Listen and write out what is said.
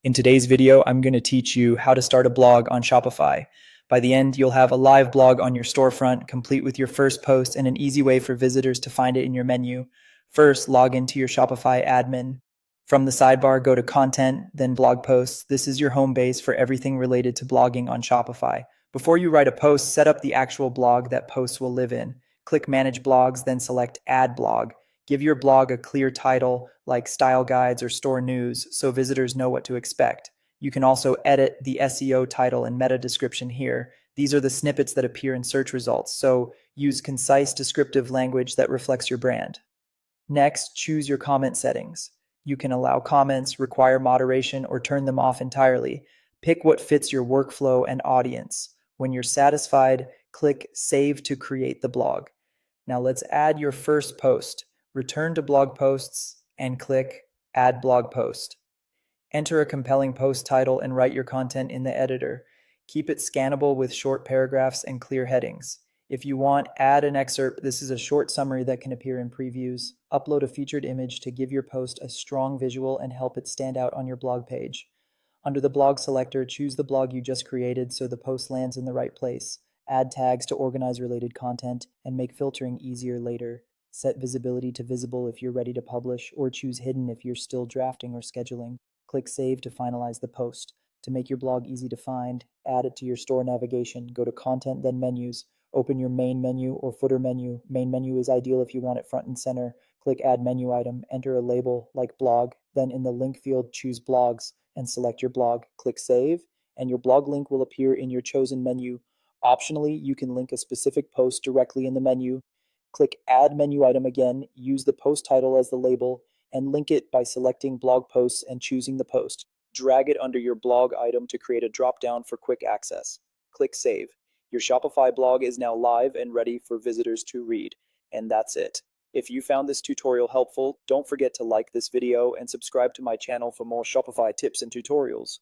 In today's video, I'm going to teach you how to start a blog on Shopify. By the end, you'll have a live blog on your storefront, complete with your first post and an easy way for visitors to find it in your menu. First, log into your Shopify admin. From the sidebar, go to Content, then Blog Posts. This is your home base for everything related to blogging on Shopify. Before you write a post, set up the actual blog that posts will live in. Click Manage Blogs, then select Add Blog. Give your blog a clear title like style guides or store news so visitors know what to expect. You can also edit the SEO title and meta description here. These are the snippets that appear in search results, so use concise descriptive language that reflects your brand. Next, choose your comment settings. You can allow comments, require moderation, or turn them off entirely. Pick what fits your workflow and audience. When you're satisfied, click Save to create the blog. Now let's add your first post. Return to blog posts and click Add Blog Post. Enter a compelling post title and write your content in the editor. Keep it scannable with short paragraphs and clear headings. If you want, add an excerpt. This is a short summary that can appear in previews. Upload a featured image to give your post a strong visual and help it stand out on your blog page. Under the blog selector, choose the blog you just created so the post lands in the right place. Add tags to organize related content and make filtering easier later. Set visibility to visible if you're ready to publish, or choose hidden if you're still drafting or scheduling. Click Save to finalize the post. To make your blog easy to find, add it to your store navigation. Go to Content, then Menus. Open your main menu or footer menu. Main menu is ideal if you want it front and center. Click Add Menu Item. Enter a label like blog. Then in the link field, choose Blogs and select your blog. Click Save, and your blog link will appear in your chosen menu. Optionally, you can link a specific post directly in the menu. Click Add Menu Item again. Use the post title as the label and link it by selecting blog posts and choosing the post. Drag it under your blog item to create a drop-down for quick access. Click Save. Your Shopify blog is now live and ready for visitors to read. And that's it. If you found this tutorial helpful, don't forget to like this video and subscribe to my channel for more Shopify tips and tutorials.